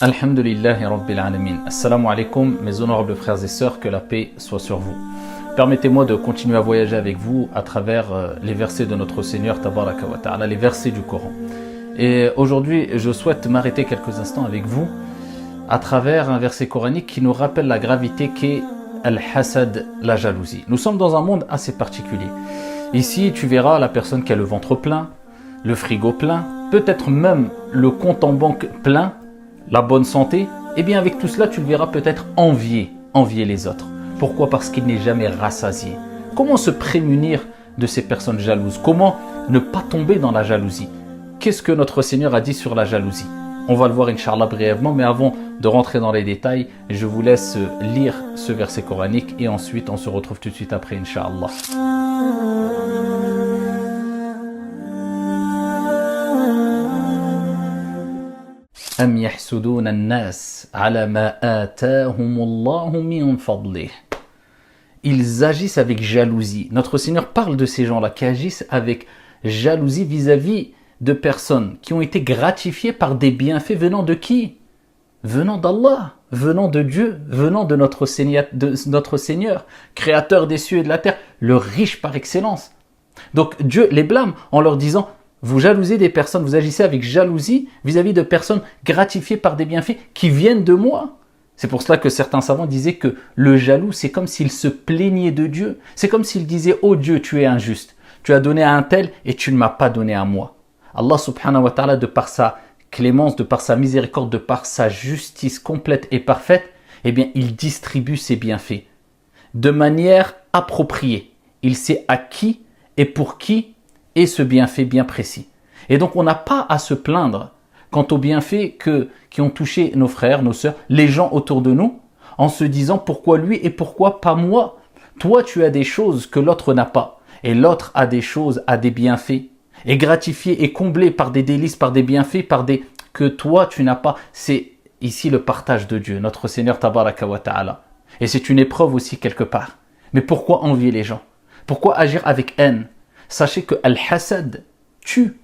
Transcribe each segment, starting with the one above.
Alhamdulillahi Rabbil Alamin. Assalamu alaikum, mes honorables frères et sœurs, que la paix soit sur vous. Permettez-moi de continuer à voyager avec vous à travers les versets de notre Seigneur Tabaraka wa Ta'ala, les versets du Coran. Et aujourd'hui, je souhaite m'arrêter quelques instants avec vous à travers un verset coranique qui nous rappelle la gravité qu'est Al-Hasad, la jalousie. Nous sommes dans un monde assez particulier. Ici, tu verras la personne qui a le ventre plein, le frigo plein, peut-être même le compte en banque plein, la bonne santé. Et bien avec tout cela, tu le verras peut-être envier les autres. Pourquoi? Parce qu'il n'est jamais rassasié. Comment se prémunir de ces personnes jalouses? Comment ne pas tomber dans la jalousie? Qu'est-ce que notre Seigneur a dit sur la jalousie? On va le voir Inch'Allah brièvement, mais avant de rentrer dans les détails, je vous laisse lire ce verset coranique et ensuite on se retrouve tout de suite après Inch'Allah. أم يحسدون الناس على ما آتاهم الله من فضله. Ils agissent avec jalousie. Notre Seigneur parle de ces gens-là qui agissent avec jalousie vis-à-vis de personnes qui ont été gratifiées par des bienfaits venant de qui? Venant d'Allah, venant de Dieu, venant de notre Seigneur, créateur des cieux et de la terre, le riche par excellence. Donc Dieu les blâme en leur disant: vous jalousez des personnes, vous agissez avec jalousie vis-à-vis de personnes gratifiées par des bienfaits qui viennent de moi. C'est pour cela que certains savants disaient que le jaloux, c'est comme s'il se plaignait de Dieu. C'est comme s'il disait: oh Dieu, tu es injuste. Tu as donné à un tel et tu ne m'as pas donné à moi. Allah subhanahu wa ta'ala, de par sa clémence, de par sa miséricorde, de par sa justice complète et parfaite, eh bien, il distribue ses bienfaits de manière appropriée. Il sait à qui et pour qui est ce bienfait bien précis. Et donc, on n'a pas à se plaindre quant aux bienfaits qui ont touché nos frères, nos sœurs, les gens autour de nous, en se disant: pourquoi lui et pourquoi pas moi? Toi, tu as des choses que l'autre n'a pas, et l'autre a des choses, a des bienfaits, et gratifié et comblé par des délices, par des bienfaits, que toi tu n'as pas. C'est ici le partage de Dieu, notre Seigneur Tabaraka wa Ta'ala. Et c'est une épreuve aussi quelque part. Mais pourquoi envier les gens? Pourquoi agir avec haine? Sachez que Al-Hasad tue.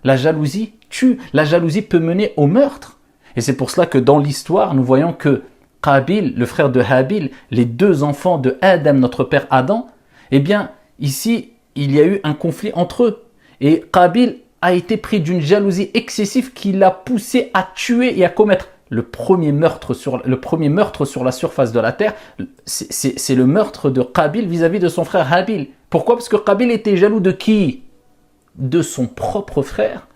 La jalousie tue. La jalousie peut mener au meurtre. Et c'est pour cela que dans l'histoire, nous voyons que Qabil, le frère de Habil, les deux enfants de Adam, notre père Adam, eh bien, ici, il y a eu un conflit entre eux. Et Qabil a été pris d'une jalousie excessive qui l'a poussé à tuer et à commettre le premier meurtre sur la surface de la terre. C'est le meurtre de Qabil vis-à-vis de son frère Habil. Pourquoi? Parce que Qabil était jaloux de qui? De son propre frère.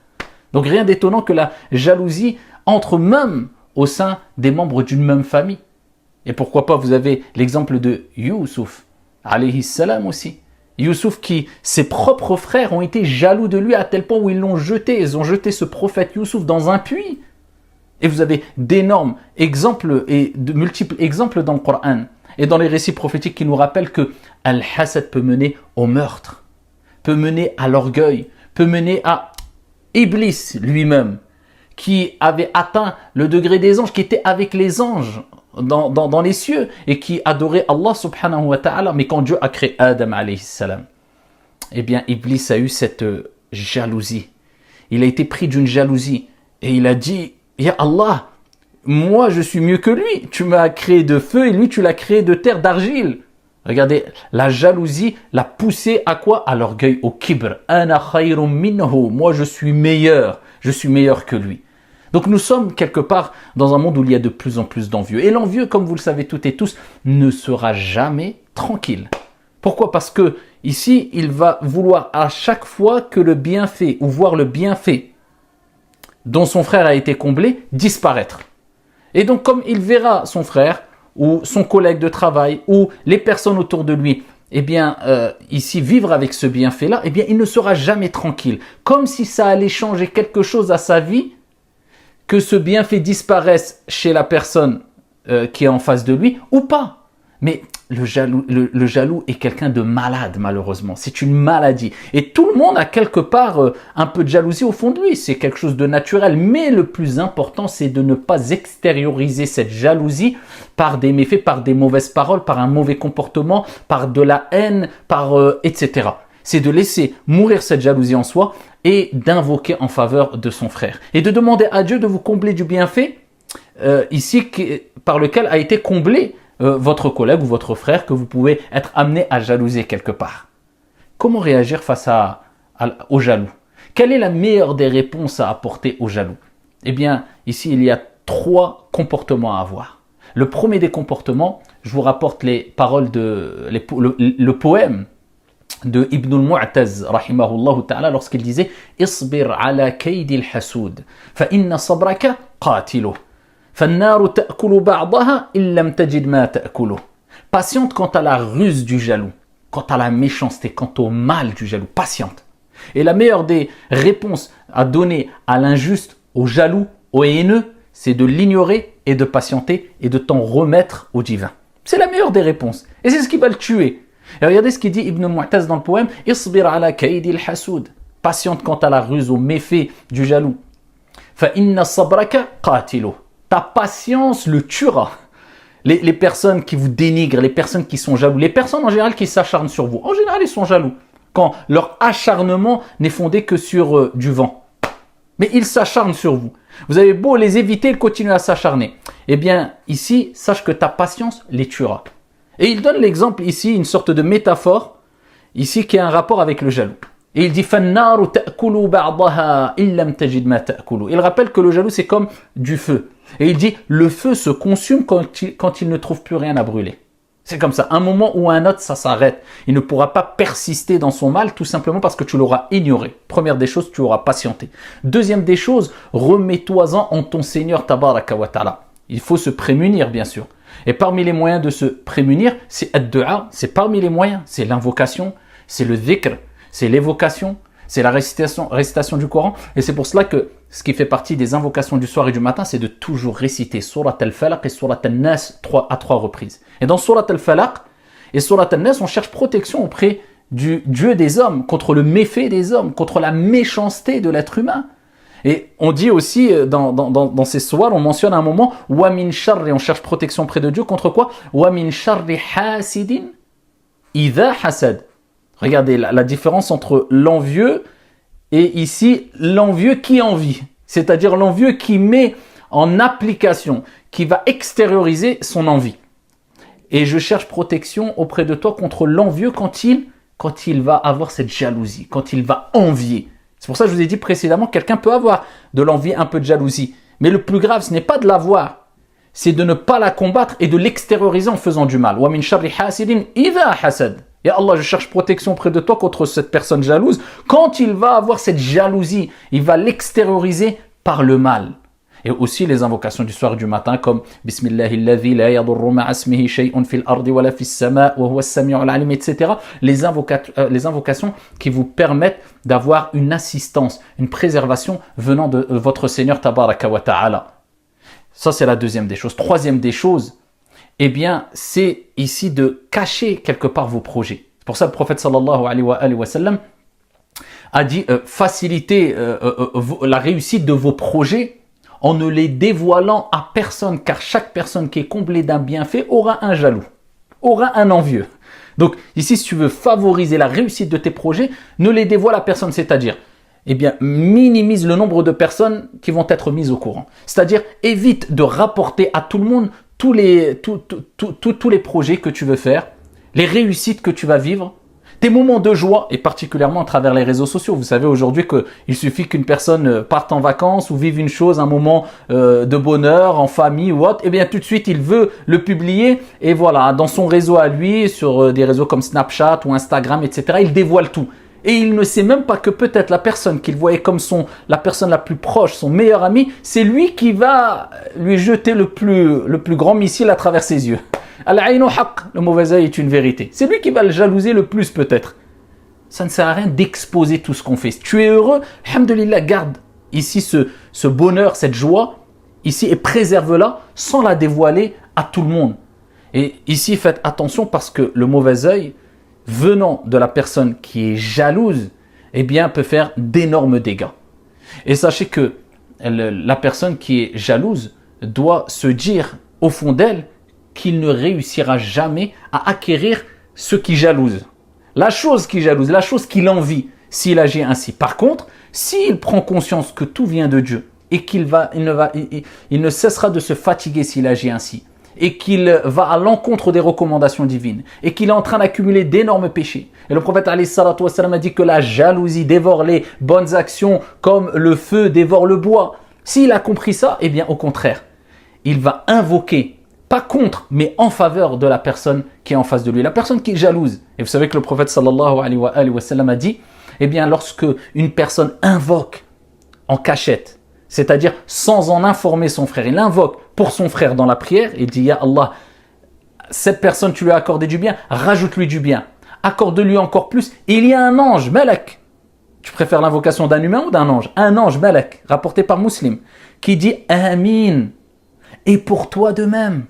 Donc rien d'étonnant que la jalousie entre même au sein des membres d'une même famille. Et pourquoi pas, vous avez l'exemple de Youssouf, alayhi salam aussi. Youssouf qui, ses propres frères ont été jaloux de lui à tel point où ils l'ont jeté. Ils ont jeté ce prophète Youssouf dans un puits. Et vous avez d'énormes exemples et de multiples exemples dans le Coran et dans les récits prophétiques qui nous rappellent que Al-Hasad peut mener au meurtre, peut mener à l'orgueil, peut mener à Iblis lui-même, qui avait atteint le degré des anges, qui était avec les anges dans les cieux et qui adorait Allah subhanahu wa ta'ala. Mais quand Dieu a créé Adam alayhi salam, eh bien Iblis a eu cette jalousie. Il a été pris d'une jalousie et il a dit: ya Allah, moi je suis mieux que lui. Tu m'as créé de feu et lui tu l'as créé de terre, d'argile. Regardez, la jalousie l'a poussé à quoi? À l'orgueil, au kibr. Ana khayrun minhu. Moi je suis meilleur que lui. Donc nous sommes quelque part dans un monde où il y a de plus en plus d'envieux. Et l'envieux, comme vous le savez toutes et tous, ne sera jamais tranquille. Pourquoi? Parce que ici, il va vouloir à chaque fois que le bienfait, ou voir le bienfait dont son frère a été comblé, disparaître. Et donc comme il verra son frère, ou son collègue de travail, ou les personnes autour de lui, eh bien, ici, vivre avec ce bienfait-là, eh bien, il ne sera jamais tranquille. Comme si ça allait changer quelque chose à sa vie, que ce bienfait disparaisse chez la personne qui est en face de lui, ou pas. Mais le jaloux est quelqu'un de malade, malheureusement. C'est une maladie. Et tout le monde a quelque part un peu de jalousie au fond de lui. C'est quelque chose de naturel. Mais le plus important, c'est de ne pas extérioriser cette jalousie par des méfaits, par des mauvaises paroles, par un mauvais comportement, par de la haine, etc. C'est de laisser mourir cette jalousie en soi et d'invoquer en faveur de son frère. Et de demander à Dieu de vous combler du bienfait ici par lequel a été comblé votre collègue ou votre frère que vous pouvez être amené à jalouser quelque part. Comment réagir face au jaloux? Quelle est la meilleure des réponses à apporter au jaloux? Eh bien, ici, il y a 3 comportements à avoir. Le premier des comportements, je vous rapporte les paroles le poème de Ibn al-Mu'taz, rahimahullah ta'ala, lorsqu'il disait « Isbir ala kaydi al-hasoud, fa inna sabraka qatiluh, fa an-naru ta'kulu ba'daha illam tajid ma ta'kuluh » Patiente quant à la ruse du jaloux, quant à la méchanceté, quant au mal du jaloux, patiente. Et la meilleure des réponses à donner à l'injuste, au jaloux, au haineux, c'est de l'ignorer et de patienter et de t'en remettre au divin. C'est la meilleure des réponses. Et c'est ce qui va le tuer. Et regardez ce qu'il dit Ibn Mu'taz dans le poème « Isbir ala kaydi al-hasoud » Patiente quant à la ruse, au méfait du jaloux. « Fa inna sabraka qatiluh » Ta patience le tuera. Les personnes qui vous dénigrent, les personnes qui sont jaloux, les personnes en général qui s'acharnent sur vous, en général ils sont jaloux. Quand leur acharnement n'est fondé que sur du vent. Mais ils s'acharnent sur vous. Vous avez beau les éviter, ils continuent à s'acharner. Eh bien, ici, sache que ta patience les tuera. Et il donne l'exemple ici, une sorte de métaphore, ici qui a un rapport avec le jaloux. Et il dit « Fannaru ta'kulu ba'daha illam tajid ma ta'kulu » Il rappelle que le jaloux, c'est comme du feu. Et il dit « Le feu se consume quand il ne trouve plus rien à brûler ». C'est comme ça. Un moment ou un autre, ça s'arrête. Il ne pourra pas persister dans son mal tout simplement parce que tu l'auras ignoré. Première des choses, tu auras patienté. Deuxième des choses, remets-toi-en en ton Seigneur Tabaraka wa Ta'ala. Il faut se prémunir, bien sûr. Et parmi les moyens de se prémunir, c'est ad-du'a, c'est parmi les moyens. C'est l'invocation, c'est le dhikr, c'est l'évocation, c'est la récitation du Coran. Et c'est pour cela que ce qui fait partie des invocations du soir et du matin, c'est de toujours réciter Surat al-Falaq et Surat al-Nas à 3 reprises. Et dans Surat al-Falaq et Surat al-Nas, on cherche protection auprès du Dieu des hommes, contre le méfait des hommes, contre la méchanceté de l'être humain. Et on dit aussi, dans ces soirs, on mentionne à un moment « Wa min sharri » on cherche protection auprès de Dieu, contre quoi « Wa min sharri hasidin idha hasad » Regardez la différence entre l'envieux et ici l'envieux qui envie. C'est-à-dire l'envieux qui met en application, qui va extérioriser son envie. Et je cherche protection auprès de toi contre l'envieux quand il va avoir cette jalousie, quand il va envier. C'est pour ça que je vous ai dit précédemment, quelqu'un peut avoir de l'envie, un peu de jalousie. Mais le plus grave, ce n'est pas de l'avoir, c'est de ne pas la combattre et de l'extérioriser en faisant du mal. Wa min sharri hasidin idha hasad. Et Allah, je cherche protection auprès de toi contre cette personne jalouse. Quand il va avoir cette jalousie, il va l'extérioriser par le mal. Et aussi les invocations du soir et du matin comme Bismillahilladhi la yadurru ma'asmihi shay'un fil ardi wa la fis sama' wa huwa as-sami'ul alim, etc. Les invocations qui vous permettent d'avoir une assistance, une préservation venant de votre Seigneur Tabaraka wa Ta'ala. Ça, c'est la deuxième des choses. Troisième des choses, eh bien, c'est ici de cacher quelque part vos projets. C'est pour ça que le prophète sallallahu alayhi wa sallam a dit faciliter la réussite de vos projets en ne les dévoilant à personne, car chaque personne qui est comblée d'un bienfait aura un jaloux, aura un envieux. Donc ici, si tu veux favoriser la réussite de tes projets, ne les dévoile à personne, c'est-à-dire eh bien, minimise le nombre de personnes qui vont être mises au courant. C'est-à-dire, évite de rapporter à tout le monde tous les projets que tu veux faire, les réussites que tu vas vivre, tes moments de joie, et particulièrement à travers les réseaux sociaux. Vous savez aujourd'hui qu'il suffit qu'une personne parte en vacances ou vive une chose, un moment de bonheur en famille ou autre, et bien tout de suite il veut le publier et voilà, dans son réseau à lui, sur des réseaux comme Snapchat ou Instagram, etc., il dévoile tout. Et il ne sait même pas que peut-être la personne qu'il voyait comme la personne la plus proche, son meilleur ami, c'est lui qui va lui jeter le plus grand missile à travers ses yeux. Al-aynu haqq, le mauvais œil est une vérité. C'est lui qui va le jalouser le plus peut-être. Ça ne sert à rien d'exposer tout ce qu'on fait. Si tu es heureux, alhamdulillah, garde ici ce bonheur, cette joie, ici, et préserve-la sans la dévoiler à tout le monde. Et ici, faites attention parce que le mauvais œil, venant de la personne qui est jalouse, eh bien, peut faire d'énormes dégâts. Et sachez que la personne qui est jalouse doit se dire au fond d'elle qu'il ne réussira jamais à acquérir ce qui jalouse. La chose qui jalouse, la chose qu'il envie, s'il agit ainsi. Par contre, s'il prend conscience que tout vient de Dieu et il ne cessera de se fatiguer s'il agit ainsi, et qu'il va à l'encontre des recommandations divines, et qu'il est en train d'accumuler d'énormes péchés. Et le prophète alayhi salatu wassalam a dit que la jalousie dévore les bonnes actions comme le feu dévore le bois. S'il a compris ça, eh bien au contraire, il va invoquer, pas contre, mais en faveur de la personne qui est en face de lui, la personne qui est jalouse. Et vous savez que le prophète sallallahu alayhi wa sallam a dit, eh bien lorsque une personne invoque en cachette, c'est-à-dire sans en informer son frère, il invoque pour son frère dans la prière, il dit, ya Allah, cette personne tu lui as accordé du bien, rajoute-lui du bien, accorde-lui encore plus. Il y a un ange, Malak. Tu préfères l'invocation d'un humain ou d'un ange? Un ange, Malak, rapporté par Muslim, qui dit Amin. Et pour toi de même.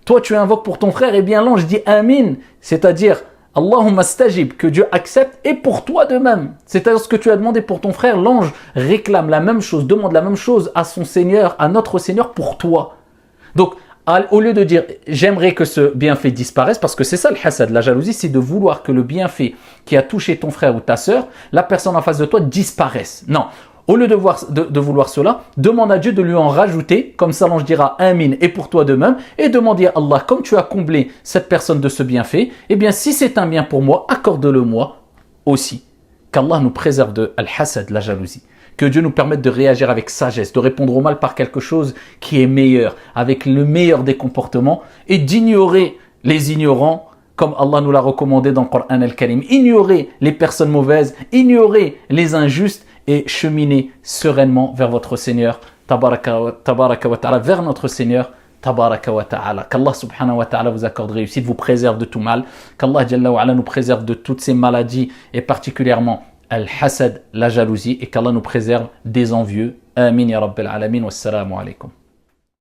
Toi tu invoques pour ton frère, et bien l'ange dit Amin, c'est-à-dire Allahumma stajib, que Dieu accepte, et pour toi de même. C'est-à-dire ce que tu as demandé pour ton frère, l'ange réclame la même chose, demande la même chose à son Seigneur, à notre Seigneur pour toi. Donc, au lieu de dire j'aimerais que ce bienfait disparaisse, parce que c'est ça le hasad, la jalousie, c'est de vouloir que le bienfait qui a touché ton frère ou ta sœur, la personne en face de toi disparaisse. Non. Au lieu de vouloir cela, demande à Dieu de lui en rajouter, comme ça l'ange dira Amin et pour toi de même, et demande à Allah, comme tu as comblé cette personne de ce bienfait, eh bien si c'est un bien pour moi, accorde-le-moi aussi. Qu'Allah nous préserve de al-hasad, la jalousie. Que Dieu nous permette de réagir avec sagesse, de répondre au mal par quelque chose qui est meilleur, avec le meilleur des comportements, et d'ignorer les ignorants, comme Allah nous l'a recommandé dans le Coran al-Karim. Ignorer les personnes mauvaises, ignorer les injustes, et cheminer sereinement vers votre Seigneur, tabaraka wa ta'ala, vers notre Seigneur, tabaraka wa ta'ala. Qu'Allah subhanahu wa ta'ala vous accorde réussite, vous préserve de tout mal, qu'Allah jalla wa ala nous préserve de toutes ces maladies, et particulièrement al-hasad, la jalousie, et qu'Allah nous préserve des envieux. Amin ya rabbil alamin, wassalamu alaikum.